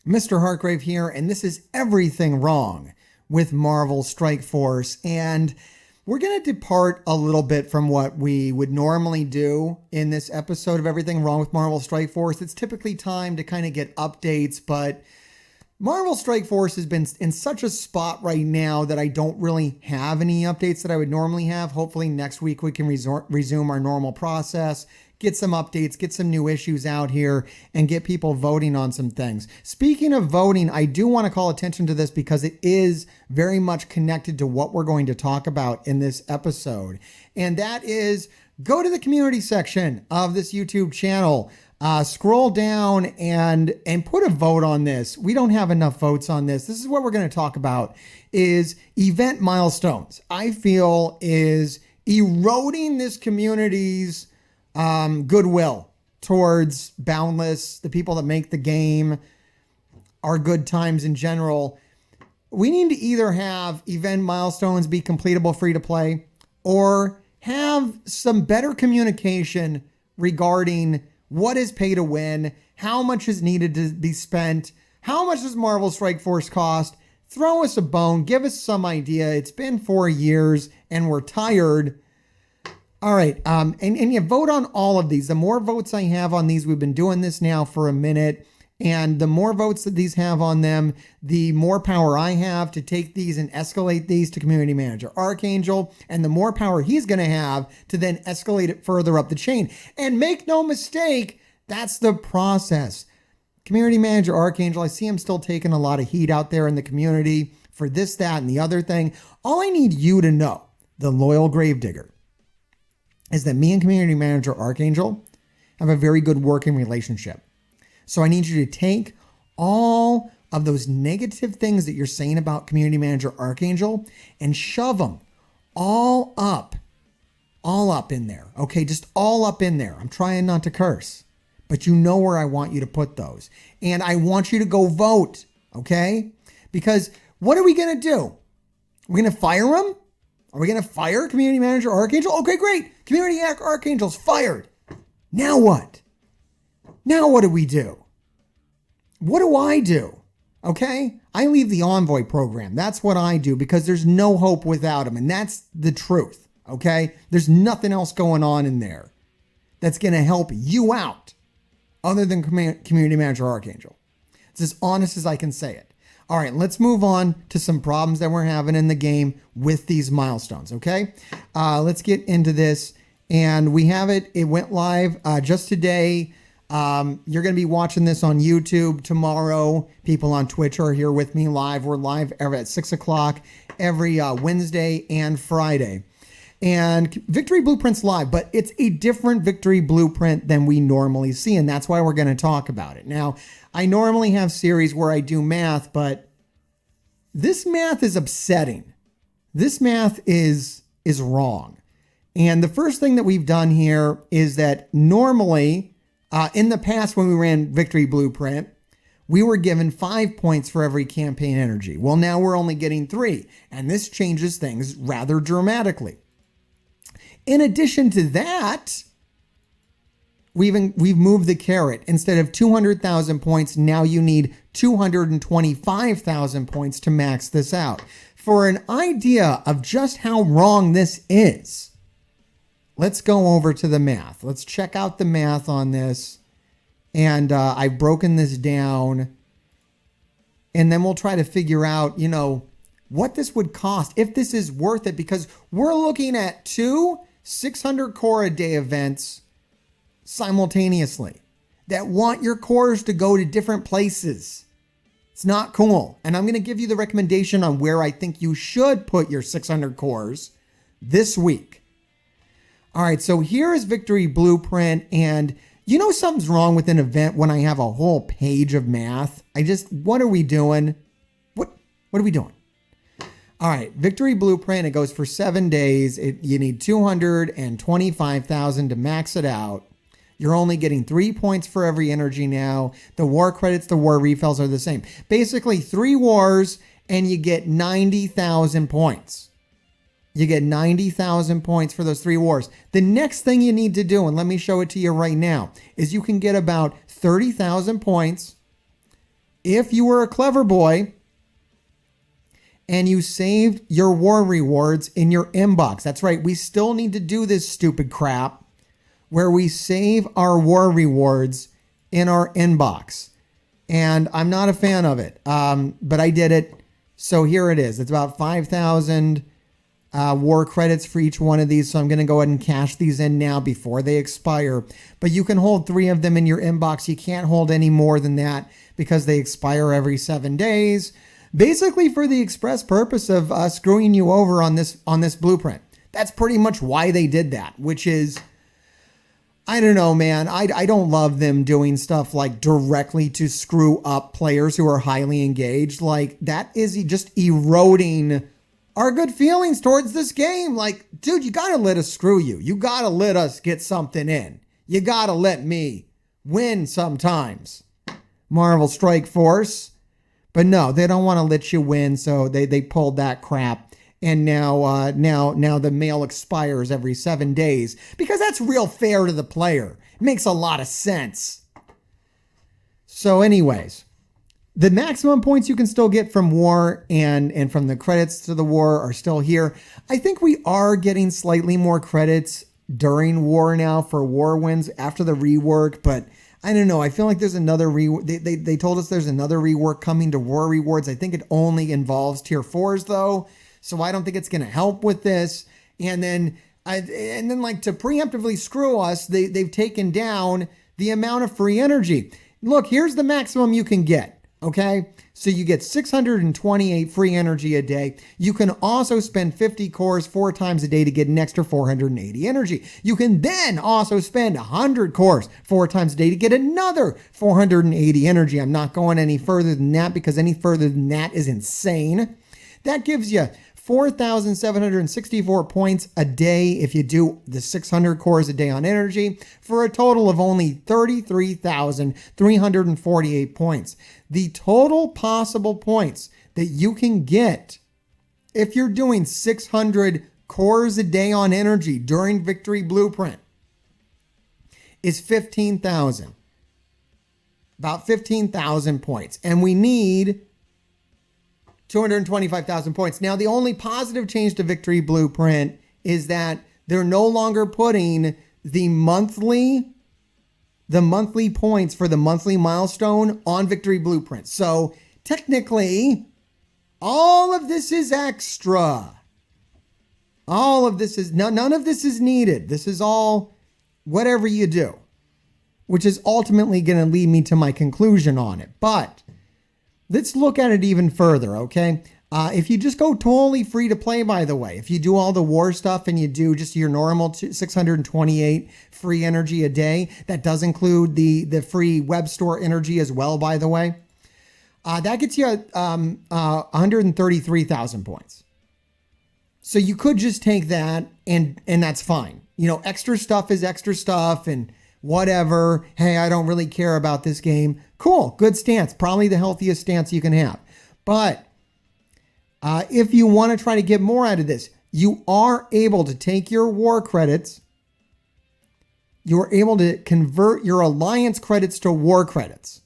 Mr. Hartgrave here, and this is Everything Wrong with Marvel Strike Force. And we're going to depart a little bit from what we would normally do in this episode of Everything Wrong with Marvel Strike Force. It's typically time to kind of get updates, but Marvel Strike Force has been in such a spot right now that I don't really have any updates that I would normally have. Hopefully next week we can resume our normal process, get some updates, get some new issues out here, and get people voting on some things. Speaking of voting, I do want to call attention to this because it is very much connected to what we're going to talk about in this episode. And that is, go to the community section of this YouTube channel. Scroll down and put a vote on this. We don't have enough votes on this. This is what we're going to talk about, is event milestones. I feel is eroding this community's goodwill towards Boundless, the people that make the game, our good times in general. We need to either have event milestones be completable free to play, or have some better communication regarding what is pay to win, how much is needed to be spent, how much does Marvel Strike Force cost. Throw us a bone, give us some idea. It's been 4 years and we're tired. All right, and you vote on all of these. The more votes I have on these, we've been doing this now for a minute, and the more votes that these have on them, the more power I have to take these and escalate these to Community Manager Archangel, and the more power he's going to have to then escalate it further up the chain. And make no mistake, that's the process. Community Manager Archangel, I see him still taking a lot of heat out there in the community for this, that, and the other thing. All I need you to know, the loyal gravedigger, is that me and Community Manager Archangel have a very good working relationship. So I need you to take all of those negative things that you're saying about Community Manager Archangel and shove them all up in there. Okay, just all up in there. I'm trying not to curse, but you know where I want you to put those. And I want you to go vote, okay? Because what are we going to do? We're going to fire him? Are we going to fire Community Manager Archangel? Okay, great. Community Archangel's fired. Now what? Now what do we do? What do I do? Okay? I leave the Envoy program. That's what I do because there's no hope without him. And that's the truth. Okay? There's nothing else going on in there that's going to help you out other than Community Manager Archangel. It's as honest as I can say it. All right, let's move on to some problems that we're having in the game with these milestones, okay? Let's get into this. And we have it. It went live just today. You're going to be watching this on YouTube tomorrow. People on Twitch are here with me live. We're live at 6 o'clock every Wednesday and Friday. And Victory Blueprint's live, but it's a different Victory Blueprint than we normally see, and that's why we're going to talk about it. Now, I normally have series where I do math, but this math is upsetting. This math is wrong. And the first thing that we've done here is that normally, in the past when we ran Victory Blueprint, we were given 5 points for every campaign energy. Well, now we're only getting 3, and this changes things rather dramatically. In addition to that, we've moved the carrot. Instead of 200,000 points, now you need 225,000 points to max this out. For an idea of just how wrong this is, let's go over to the math. Let's check out the math on this. And I've broken this down. And then we'll try to figure out, what this would cost, if this is worth it, because we're looking at 2 600 core a day events simultaneously that want your cores to go to different places. It's not cool. And I'm going to give you the recommendation on where I think you should put your 600 cores this week. All right, so here is Victory Blueprint, and something's wrong with an event when I have a whole page of math. What are we doing? What are we doing? All right, Victory Blueprint, it goes for 7 days. You need 225,000 to max it out. You're only getting 3 points for every energy now. The war credits, the war refills are the same. Basically, 3 wars, and you get 90,000 points. You get 90,000 points for those 3 wars. The next thing you need to do, and let me show it to you right now, is you can get about 30,000 points if you were a clever boy and you saved your war rewards in your inbox. That's right. We still need to do this stupid crap where we save our war rewards in our inbox. And I'm not a fan of it, but I did it. So here it is. It's about 5,000 war credits for each one of these. So I'm going to go ahead and cash these in now before they expire. But you can hold 3 of them in your inbox. You can't hold any more than that because they expire every 7 days. Basically for the express purpose of screwing you over on this blueprint. That's pretty much why they did that, which is, I don't know, man. I don't love them doing stuff like directly to screw up players who are highly engaged. Like, that is just eroding our good feelings towards this game. Like, dude, you got to let us screw you. You got to let us get something in. You got to let me win sometimes. Marvel Strike Force. But no, they don't want to let you win, so they pulled that crap. And now the mail expires every 7 days because that's real fair to the player. It makes a lot of sense. So anyways, the maximum points you can still get from war and from the credits to the war are still here. I think we are getting slightly more credits during war now for war wins after the rework, but I don't know. I feel like there's another they told us there's another rework coming to war rewards. I think it only involves tier 4s though. So I don't think it's going to help with this. And then like to preemptively screw us, they've taken down the amount of free energy. Look, here's the maximum you can get. Okay. So you get 628 free energy a day. You can also spend 50 cores 4 times a day to get an extra 480 energy. You can then also spend 100 cores 4 times a day to get another 480 energy. I'm not going any further than that because any further than that is insane. That gives you 4,764 points a day if you do the 600 cores a day on energy, for a total of only 33,348 points. The total possible points that you can get if you're doing 600 cores a day on energy during Victory Blueprint is 15,000. About 15,000 points. And we need 225,000 points. Now, the only positive change to Victory Blueprint is that they're no longer putting the monthly points for the monthly milestone on Victory Blueprint. So technically, all of this is extra. All of this is, none of this is needed. This is all whatever you do, which is ultimately going to lead me to my conclusion on it. But let's look at it even further, okay? If you just go totally free to play, by the way, if you do all the war stuff and you do just your normal 628 free energy a day, that does include the free web store energy as well, by the way, that gets you 133,000 points. So you could just take that and that's fine. You know, extra stuff is extra stuff and whatever. Hey, I don't really care about this game. Cool. Good stance. Probably the healthiest stance you can have. But if you want to try to get more out of this, you are able to take your war credits. You're able to convert your alliance credits to war credits.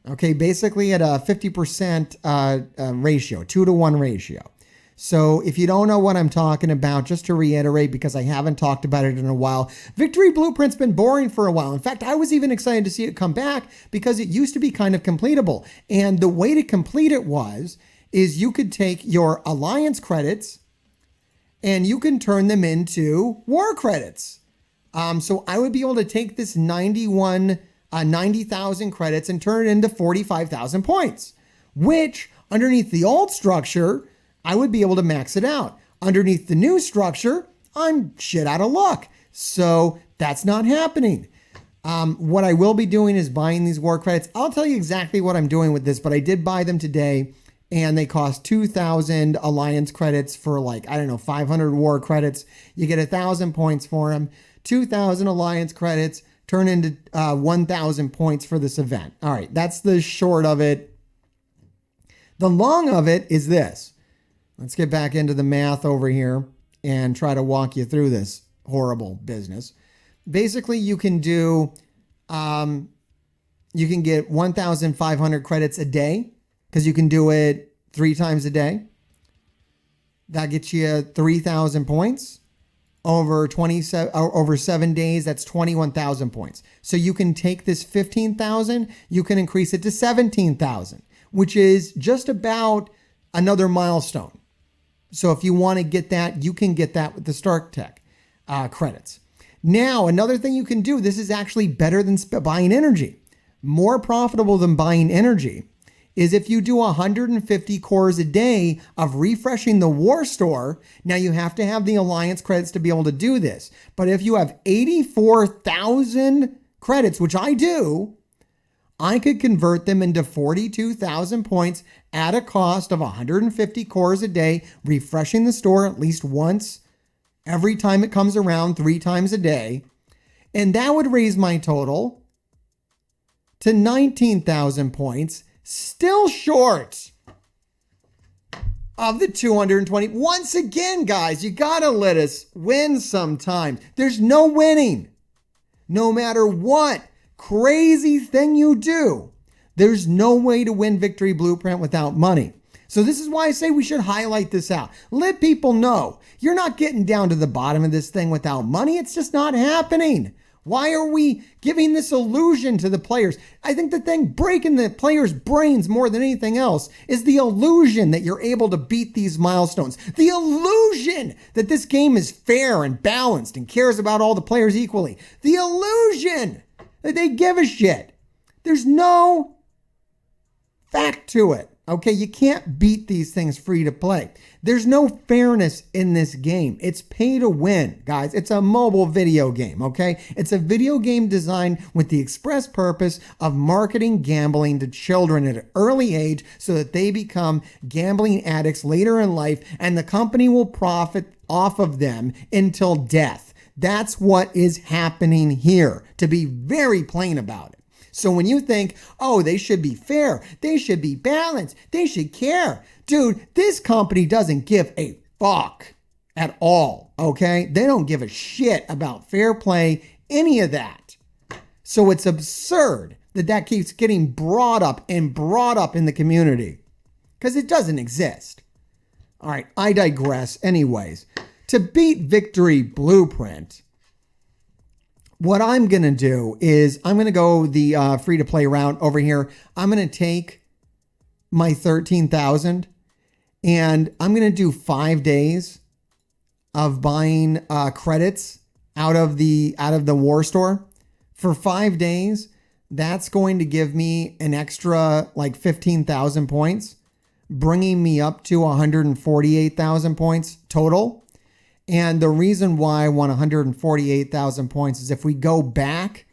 Okay, basically at a 50% ratio, 2-to-1 ratio. So if you don't know what I'm talking about, just to reiterate, because I haven't talked about it in a while, Victory Blueprint's been boring for a while. In fact, I was even excited to see it come back because it used to be kind of completable. And the way to complete it is you could take your alliance credits and you can turn them into war credits. So I would be able to take this 90,000 credits and turn it into 45,000 points, which underneath the old structure, I would be able to max it out. Underneath the new structure, I'm shit out of luck. So that's not happening. What I will be doing is buying these war credits. I'll tell you exactly what I'm doing with this, but I did buy them today and they cost 2,000 alliance credits for 500 war credits. You get 1,000 points for them. 2,000 alliance credits turn into 1,000 points for this event. All right, that's the short of it. The long of it is this. Let's get back into the math over here and try to walk you through this horrible business. Basically, you can do you can get 1,500 credits a day because you can do it 3 times a day. That gets you 3,000 points. Over 7 days, that's 21,000 points. So you can take this 15,000, you can increase it to 17,000, which is just about another milestone. So if you want to get that, you can get that with the Stark Tech credits. Now, another thing you can do, this is actually better than buying energy. More profitable than buying energy is if you do 150 cores a day of refreshing the war store. Now you have to have the alliance credits to be able to do this. But if you have 84,000 credits, which I do, I could convert them into 42,000 points at a cost of 150 cores a day, refreshing the store at least once every time it comes around, 3 times a day. And that would raise my total to 19,000 points. Still short of the 220. Once again, guys, you gotta let us win sometime. There's no winning. No matter what crazy thing you do, there's no way to win Victory Blueprint without money. So this is why I say we should highlight this out. Let people know you're not getting down to the bottom of this thing without money. It's just not happening. Why are we giving this illusion to the players? I think the thing breaking the players' brains more than anything else is the illusion that you're able to beat these milestones. The illusion that this game is fair and balanced and cares about all the players equally. The illusion that they give a shit. There's no fact to it. Okay, you can't beat these things free to play. There's no fairness in this game. It's pay to win, guys. It's a mobile video game, okay? It's a video game designed with the express purpose of marketing gambling to children at an early age so that they become gambling addicts later in life, and the company will profit off of them until death. That's what is happening here, to be very plain about it. So when you think, oh, they should be fair, they should be balanced, they should care. Dude, this company doesn't give a fuck at all, okay? They don't give a shit about fair play, any of that. So it's absurd that that keeps getting brought up in the community because it doesn't exist. All right, I digress. Anyways, to beat Victory Blueprint, what I'm going to do is I'm going to go the free-to-play route over here. I'm going to take my 13,000 and I'm going to do 5 days of buying credits out of the war store. For 5 days, that's going to give me an extra like 15,000 points, bringing me up to 148,000 points total. And the reason why I want 148,000 points is if we go back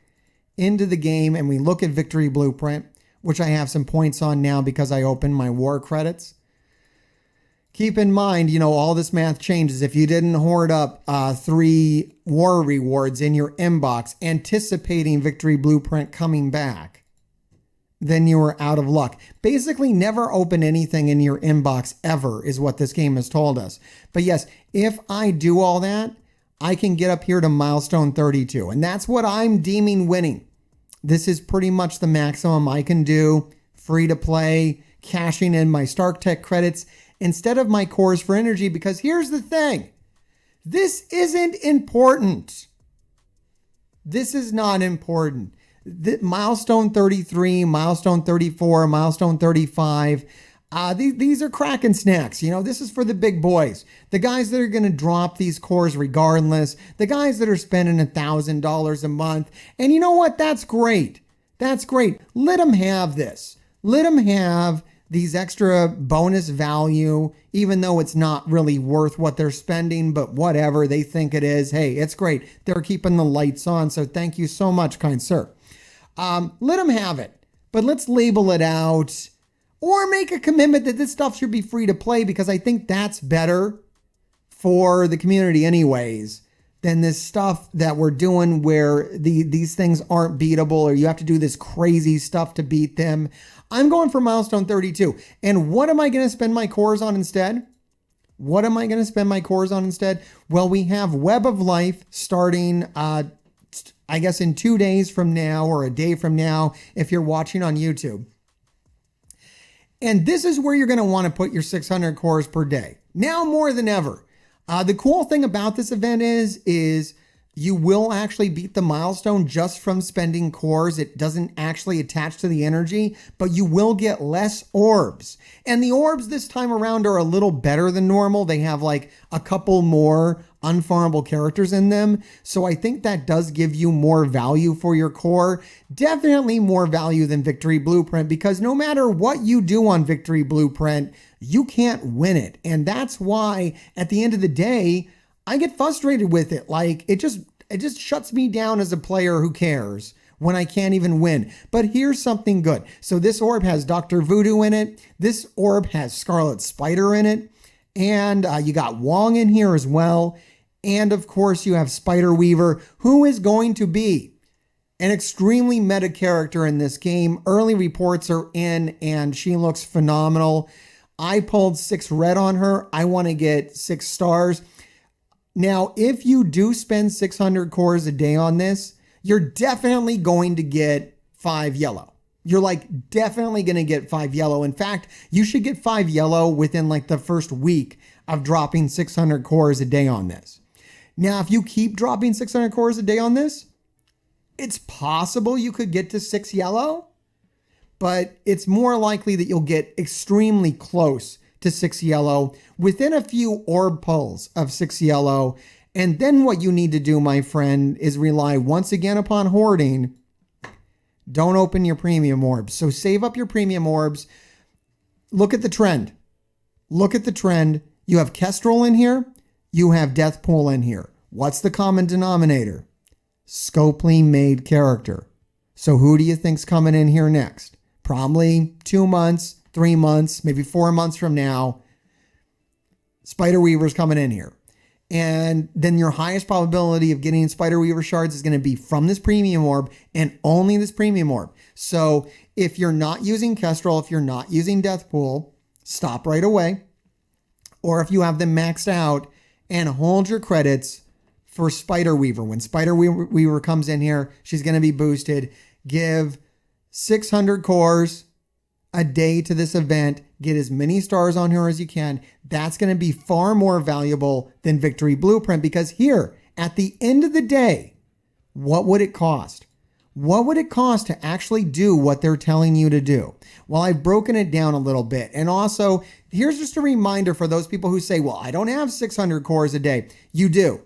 into the game and we look at Victory Blueprint, which I have some points on now because I opened my war credits. Keep in mind, all this math changes. If you didn't hoard up 3 war rewards in your inbox anticipating Victory Blueprint coming back, then you were out of luck. Basically, never open anything in your inbox ever is what this game has told us. But yes, if I do all that, I can get up here to milestone 32. And that's what I'm deeming winning. This is pretty much the maximum I can do. Free to play, cashing in my Stark Tech credits instead of my cores for energy. Because here's the thing. This isn't important. This is not important. Milestone 33, milestone 34, milestone 35. These are cracking snacks. This is for the big boys. The guys that are going to drop these cores regardless. The guys that are spending $1,000 a month. And you know what? That's great. That's great. Let them have this. Let them have these extra bonus value, even though it's not really worth what they're spending, but whatever they think it is. Hey, it's great. They're keeping the lights on. So thank you so much, kind sir. Let them have it, but let's label it out or make a commitment that this stuff should be free to play, because I think that's better for the community anyways than this stuff that we're doing where these things aren't beatable or you have to do this crazy stuff to beat them. I'm going for milestone 32. And what am I going to spend my cores on instead? Well, we have Web of Life starting I guess in 2 days from now or a day from now, if you're watching on YouTube. And this is where you're going to want to put your 600 cores per day. Now more than ever. The cool thing about this event is you will actually beat the milestone just from spending cores. It doesn't actually attach to the energy, but you will get less orbs. And the orbs this time around are a little better than normal. They have like a couple more unfarmable characters in them. So I think that does give you more value for your core. Definitely more value than Victory Blueprint, because no matter what you do on Victory Blueprint, you can't win it. And that's why at the end of the day, I get frustrated with it. Like it just shuts me down as a player who cares when I can't even win. But here's something good. So this orb has Dr. Voodoo in it. This orb has Scarlet Spider in it. And you got Wong in here as well. And of course you have Spider Weaver, who is going to be an extremely meta character in this game. Early reports are in and she looks phenomenal. I pulled 6 red on her. I want to get 6 stars. Now, if you do spend 600 cores a day on this, you're definitely going to get 5 yellow. You're like definitely going to get 5 yellow. In fact, you should get 5 yellow within like the first week of dropping 600 cores a day on this. Now, if you keep dropping 600 cores a day on this, it's possible you could get to 6 yellow, but it's more likely that you'll get extremely close to 6 yellow within a few orb pulls of 6 yellow. And then what you need to do, my friend, is rely once again upon hoarding. Don't open your premium orbs. So save up your premium orbs. Look at the trend. Look at the trend. You have Kestrel in here. You have Deathpool in here. What's the common denominator? Scopely made character. So who do you think's coming in here next? Probably 2 months, 3 months, maybe 4 months from now. Spider Weaver's coming in here. And then your highest probability of getting Spider Weaver shards is going to be from this premium orb and only this premium orb. So if you're not using Kestrel, if you're not using Deathpool, stop right away. Or if you have them maxed out, and hold your credits for Spider Weaver. When Spider Weaver comes in here, she's going to be boosted. Give 600 cores a day to this event. Get as many stars on her as you can. That's going to be far more valuable than Victory Blueprint, because here, at the end of the day, what would it cost? What would it cost to actually do what they're telling you to do? Well, I've broken it down a little bit. And also, here's just a reminder for those people who say, well, I don't have 600 cores a day. You do.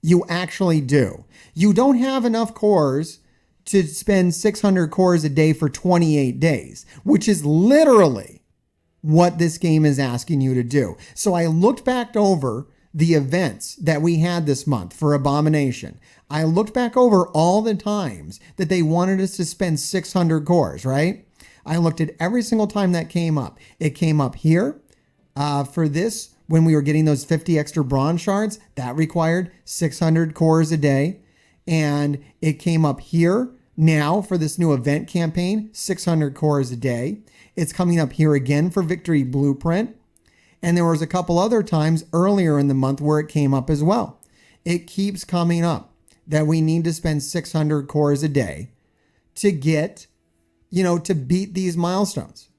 You actually do. You don't have enough cores to spend 600 cores a day for 28 days, which is literally what this game is asking you to do. So I looked back over the events that we had this month for Abomination. I looked back over all the times that they wanted us to spend 600 cores, right? I looked at every single time that came up. It came up here for this when we were getting those 50 extra bronze shards. That required 600 cores a day. And it came up here now for this new event campaign, 600 cores a day. It's coming up here again for Victory Blueprint. And there was a couple other times earlier in the month where it came up as well. It keeps coming up that we need to spend 600 cores a day to get, to beat these milestones.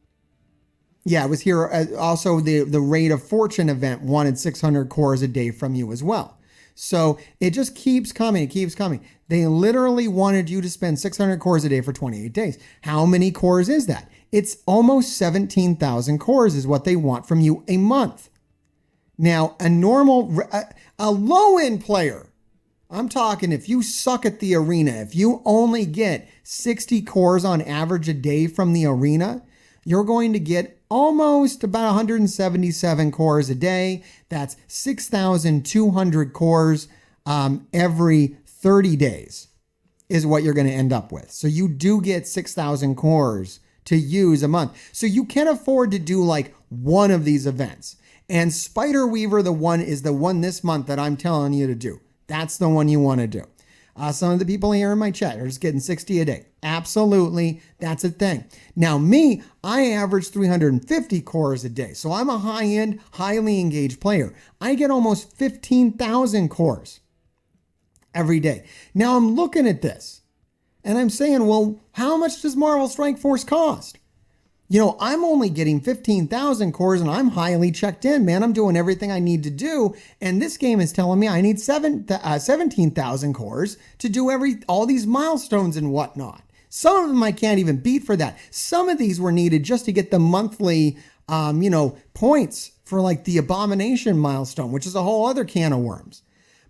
Yeah, it was here. Also, the Raid of Fortune event wanted 600 cores a day from you as well. So it just keeps coming. It keeps coming. They literally wanted you to spend 600 cores a day for 28 days. How many cores is that? It's almost 17,000 cores is what they want from you a month. Now, a low-end player, I'm talking if you suck at the arena, if you only get 60 cores on average a day from the arena, you're going to get almost about 177 cores a day. That's 6,200 cores every 30 days is what you're going to end up with. So you do get 6,000 cores to use a month. So you can afford to do like one of these events. And Spider Weaver, is the one this month that I'm telling you to do. That's the one you want to do. Some of the people here in my chat are just getting 60 a day. Absolutely. That's a thing. Now me, I average 350 cores a day. So I'm a high-end, highly engaged player. I get almost 15,000 cores every day. Now I'm looking at this and I'm saying, well, how much does Marvel Strike Force cost? You know, I'm only getting 15,000 cores and I'm highly checked in, man. I'm doing everything I need to do. And this game is telling me I need 17,000 cores to do all these milestones and whatnot. Some of them I can't even beat for that. Some of these were needed just to get the monthly, points for like the Abomination milestone, which is a whole other can of worms.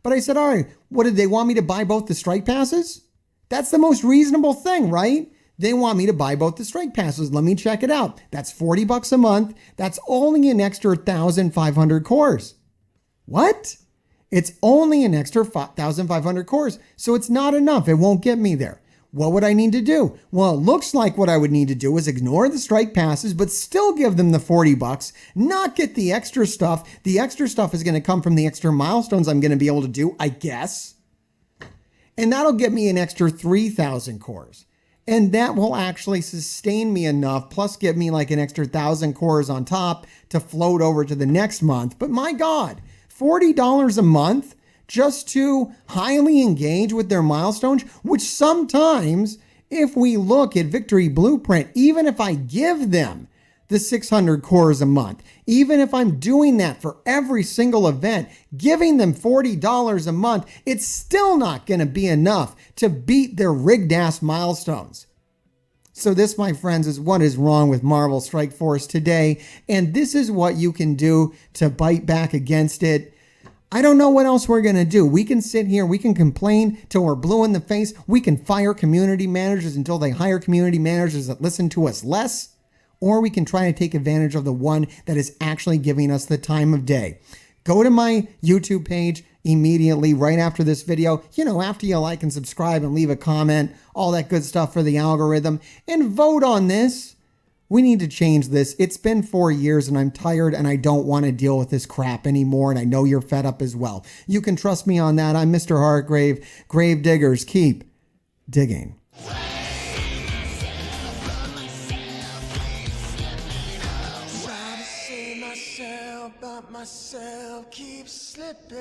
But I said, all right, what did they want me to buy both the strike passes? That's the most reasonable thing, right? They want me to buy both the strike passes. Let me check it out. That's $40 a month. That's only an extra 1,500 cores. What? It's only an extra 1,500 cores. So it's not enough. It won't get me there. What would I need to do? Well, it looks like what I would need to do is ignore the strike passes, but still give them the $40, not get the extra stuff. The extra stuff is going to come from the extra milestones I'm going to be able to do, I guess. And that'll get me an extra 3,000 cores. And that will actually sustain me enough, plus give me like an extra 1,000 cores on top to float over to the next month. But my God, $40 a month just to highly engage with their milestones, which sometimes, if we look at Victory Blueprint, even if I give them the 600 cores a month, even if I'm doing that for every single event, giving them $40 a month, it's still not going to be enough to beat their rigged ass milestones. So this, my friends, is what is wrong with Marvel Strike Force today. And this is what you can do to bite back against it. I don't know what else we're going to do. We can sit here, we can complain till we're blue in the face. We can fire community managers until they hire community managers that listen to us less. Or we can try to take advantage of the one that is actually giving us the time of day. Go to my YouTube page immediately right after this video. You know, after you like and subscribe and leave a comment, all that good stuff for the algorithm, and vote on this. We need to change this. It's been 4 years and I'm tired and I don't want to deal with this crap anymore. And I know you're fed up as well. You can trust me on that. I'm Mr. Hargrave. Grave diggers, keep digging. But myself keeps slipping.